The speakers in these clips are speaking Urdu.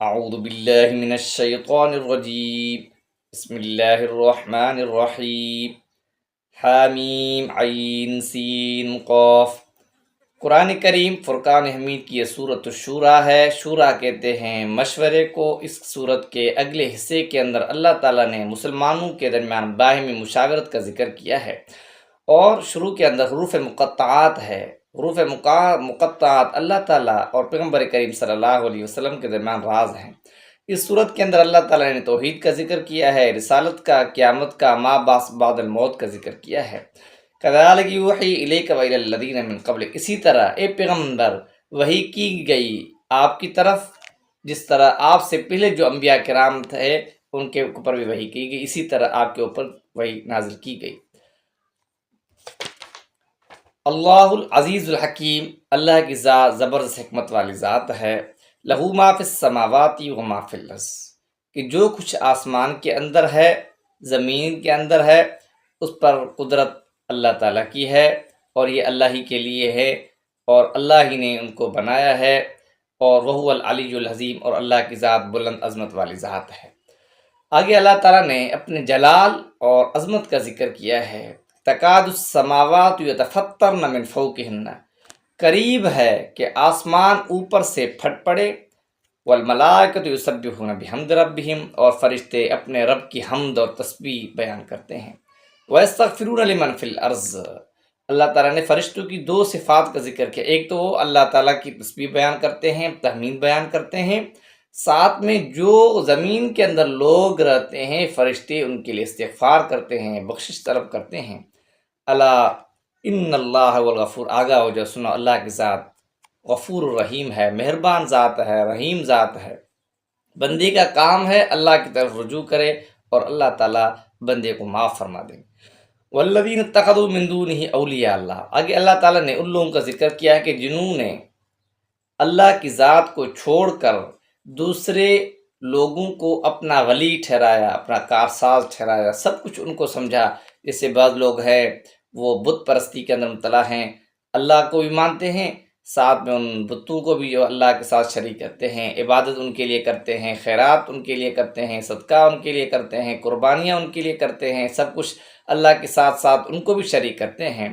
اعوذ باللہ من الشیطان الرجیم بسم اللہ الرحمن الرحیم حامیم عین سین قاف۔ قرآن کریم فرقان حمید کی یہ سورۃ الشورى ہے۔ شورا کہتے ہیں مشورے کو۔ اس سورت کے اگلے حصے کے اندر اللہ تعالیٰ نے مسلمانوں کے درمیان باہمی مشاورت کا ذکر کیا ہے، اور شروع کے اندر حروف مقطعات ہے۔ حروف مقطعات اللہ تعالیٰ اور پیغمبر کریم صلی اللہ علیہ وسلم کے درمیان راز ہیں۔ اس صورت کے اندر اللہ تعالیٰ نے توحید کا ذکر کیا ہے، رسالت کا، قیامت کا، ما بعد الموت کا ذکر کیا ہے۔ کذالک یوحی الیک وإلی الذین من قبلک، اسی طرح اے پیغمبر وحی کی گئی آپ کی طرف جس طرح آپ سے پہلے جو انبیاء کرام تھے ان کے اوپر بھی وحی کی گئی، اسی طرح آپ کے اوپر وحی نازل کی گئی۔ اللہ العزیز الحکیم، اللہ کی ذات زبردست حکمت والی ذات ہے۔ لہو ما فی السماوات و ما فی الارض، کہ جو کچھ آسمان کے اندر ہے، زمین کے اندر ہے، اس پر قدرت اللہ تعالیٰ کی ہے، اور یہ اللہ ہی کے لیے ہے، اور اللہ ہی نے ان کو بنایا ہے، اور وہ العلی العظیم، اور اللہ کی ذات بلند عظمت والی ذات ہے۔ آگے اللہ تعالیٰ نے اپنے جلال اور عظمت کا ذکر کیا ہے۔ تکاد السماوات یتفطرن من فوقہن، قریب ہے کہ آسمان اوپر سے پھٹ پڑے، والملائکۃ یسبحون بحمد ربہم، اور فرشتے اپنے رب کی حمد اور تسبیح بیان کرتے ہیں۔ ویستغفرون لمن فی الارض، اللہ تعالیٰ نے فرشتوں کی دو صفات کا ذکر کیا۔ ایک تو وہ اللہ تعالیٰ کی تسبیح بیان کرتے ہیں، تحمید بیان کرتے ہیں، ساتھ میں جو زمین کے اندر لوگ رہتے ہیں فرشتے ان کے لیے استغفار کرتے ہیں، بخشش طلب کرتے ہیں۔ اللہ ان اللہ والغفور، آگاہ ہو جاؤ، سنو اللہ کی ذات غفور الرحیم ہے، مہربان ذات ہے، رحیم ذات ہے۔ بندے کا کام ہے اللہ کی طرف رجوع کرے، اور اللہ تعالیٰ بندے کو معاف فرما دیں۔ والذین اتخذوا من دونہ اولیاء، اللہ آگے اللہ تعالیٰ نے ان لوگوں کا ذکر کیا ہے کہ جنہوں نے اللہ کی ذات کو چھوڑ کر دوسرے لوگوں کو اپنا ولی ٹھہرایا، اپنا کارساز ٹھہرایا، سب کچھ ان کو سمجھا۔ جیسے بعض لوگ ہیں وہ بت پرستی کے اندر مبتلا ہیں، اللہ کو بھی مانتے ہیں، ساتھ میں ان بتوں کو بھی جو اللہ کے ساتھ شریک کرتے ہیں، عبادت ان کے لیے کرتے ہیں، خیرات ان کے لیے کرتے ہیں، صدقہ ان کے لیے کرتے ہیں، قربانیاں ان کے لیے کرتے ہیں، سب کچھ اللہ کے ساتھ ساتھ ان کو بھی شریک کرتے ہیں۔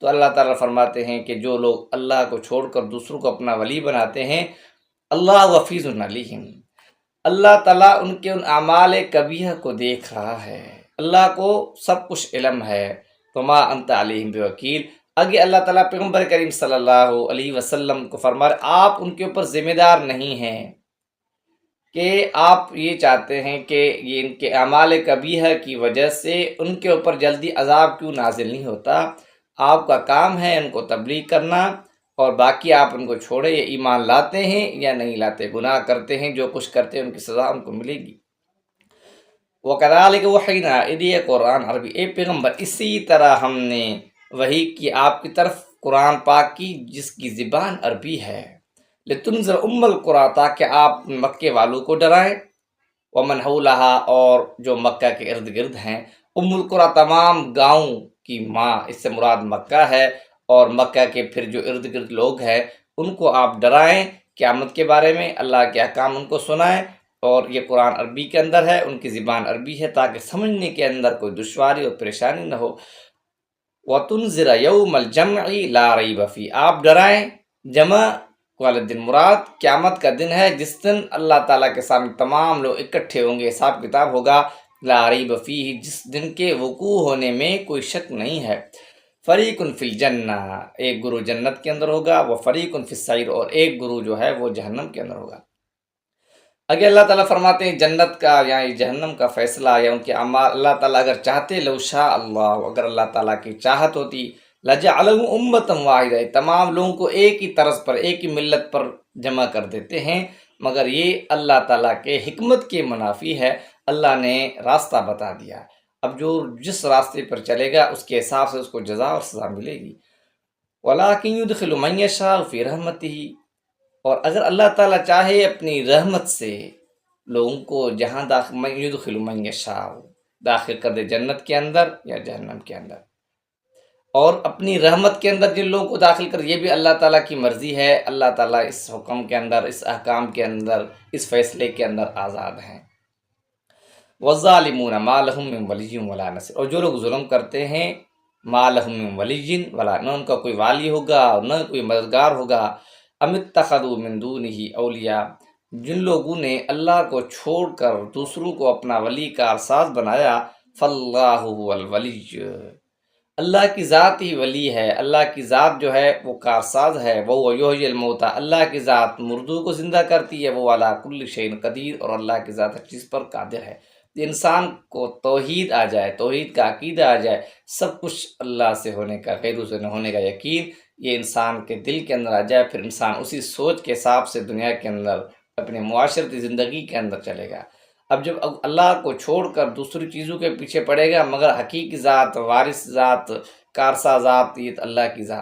تو اللہ تعالیٰ فرماتے ہیں کہ جو لوگ اللہ کو چھوڑ کر دوسروں کو اپنا ولی بناتے ہیں، اللہ وفیظ علیہم، اللہ تعالیٰ ان کے ان اعمال کبیحہ کو دیکھ رہا ہے، اللہ کو سب کچھ علم ہے۔ وما انت علیہم بوکیل، آگے اللہ تعالیٰ پیغمبر کریم صلی اللہ علیہ وسلم کو فرما رہے آپ ان کے اوپر ذمہ دار نہیں ہیں کہ آپ یہ چاہتے ہیں کہ یہ ان کے اعمال کبیحہ کی وجہ سے ان کے اوپر جلدی عذاب کیوں نازل نہیں ہوتا۔ آپ کا کام ہے ان کو تبلیغ کرنا، اور باقی آپ ان کو چھوڑے، یہ ایمان لاتے ہیں یا نہیں لاتے، گناہ کرتے ہیں، جو کچھ کرتے ہیں ان کی سزا ان کو ملے گی۔ وَكَذَلِكَ وَحَيْنَا إِلَيْكَ قرآن عربی، اے پیغمبر اسی طرح ہم نے وحی کی آپ کی طرف قرآن پاک کی جس کی زبان عربی ہے، لِتُنذِرَ أُمَّ الْقُرَىٰ، تاکہ آپ مکے والوں کو ڈرائیں، وَمَنْ حَوْلَهَا، اور جو مکہ کے ارد گرد ہیں، ام القریٰ تمام گاؤں کی ماں، اس سے مراد مکہ ہے، اور مکہ کے پھر جو ارد گرد لوگ ہیں ان کو آپ ڈرائیں قیامت کے بارے میں، اللہ کے احکام ان کو سنائیں، اور یہ قرآن عربی کے اندر ہے، ان کی زبان عربی ہے، تاکہ سمجھنے کے اندر کوئی دشواری اور پریشانی نہ ہو۔ وَتُنذِرَ يَوْمَ الْجَمْعِ لَا رَيْبَ فِيهِ، آپ ڈرائیں جمع والے دن، مراد قیامت کا دن ہے جس دن اللہ تعالیٰ کے سامنے تمام لوگ اکٹھے ہوں گے، حساب کتاب ہوگا، لا ریب فیہ، جس دن کے وقوع ہونے میں کوئی شک نہیں ہے۔ فریق فی الجنہ، ایک گروہ جنت کے اندر ہوگا، وہ فریق فی السعیر، اور ایک گروہ جو ہے وہ جہنم کے اندر ہوگا۔ اگر اللہ تعالیٰ فرماتے ہیں جنت کا یا جہنم کا فیصلہ یا ان کے اعمال، اللہ تعالیٰ اگر چاہتے، لو شاء اللہ، اگر اللہ تعالیٰ کی چاہت ہوتی، لجعلہم امۃ واحدہ، تمام لوگوں کو ایک ہی طرز پر، ایک ہی ملت پر جمع کر دیتے ہیں، مگر یہ اللہ تعالیٰ کے حکمت کے منافی ہے، اللہ نے راستہ بتا دیا، اب جو جس راستے پر چلے گا اس کے حساب سے اس کو جزا اور سزا ملے گی۔ وَلَٰكِن يُدْخِلُ مَن يَشَاءُ فِي رَحْمَتِهِ، اور اگر اللہ تعالیٰ چاہے اپنی رحمت سے لوگوں کو جہاں من يدخل من يشاء، داخل کر دے، جنت کے اندر یا جہنم کے اندر۔ اور اپنی رحمت کے اندر جن لوگوں کو داخل کر، یہ بھی اللہ تعالیٰ کی مرضی ہے۔ اللہ تعالیٰ اس حکم کے اندر، اس احکام کے اندر، اس فیصلے کے اندر آزاد ہیں۔ وَالظَّالِمُونَ مَا لَهُم مِّن وَلِيٍّ وَلَا نَصِيرٍ، اور جو لوگ ظلم کرتے ہیں، مَا لَهُم مِّن وَلِيٍّ وَلَا، نہ ان کا کوئی والی ہوگا اور نہ کوئی مددگار ہوگا۔ أَمِ اتَّخَذُوا مِن دُونِهِ أَوْلِيَاءَ، جن لوگوں نے اللہ کو چھوڑ کر دوسروں کو اپنا ولی کارساز بنایا، فَاللَّهُ هُوَ الْوَلِيُّ، اللہ کی ذات ہی ولی ہے، اللہ کی ذات جو ہے وہ کارساز ہے۔ وہ یحیی الموتیٰ، اللہ کی ذات مردوں کو زندہ کرتی ہے۔ وہ علی کل شیء قدیر، اور اللہ کی ذات ہر چیز پر قادر ہے۔ انسان کو توحید آ جائے، توحید کا عقیدہ آ جائے، سب کچھ اللہ سے ہونے کا، غیروں سے نہ ہونے کا یقین یہ انسان کے دل کے اندر آ جائے، پھر انسان اسی سوچ کے حساب سے دنیا کے اندر اپنے معاشرتی زندگی کے اندر چلے گا۔ اب جب اللہ کو چھوڑ کر دوسری چیزوں کے پیچھے پڑے گا، مگر حقیقی ذات، وارث ذات، کارساز ذات، یہ اللہ کی ذات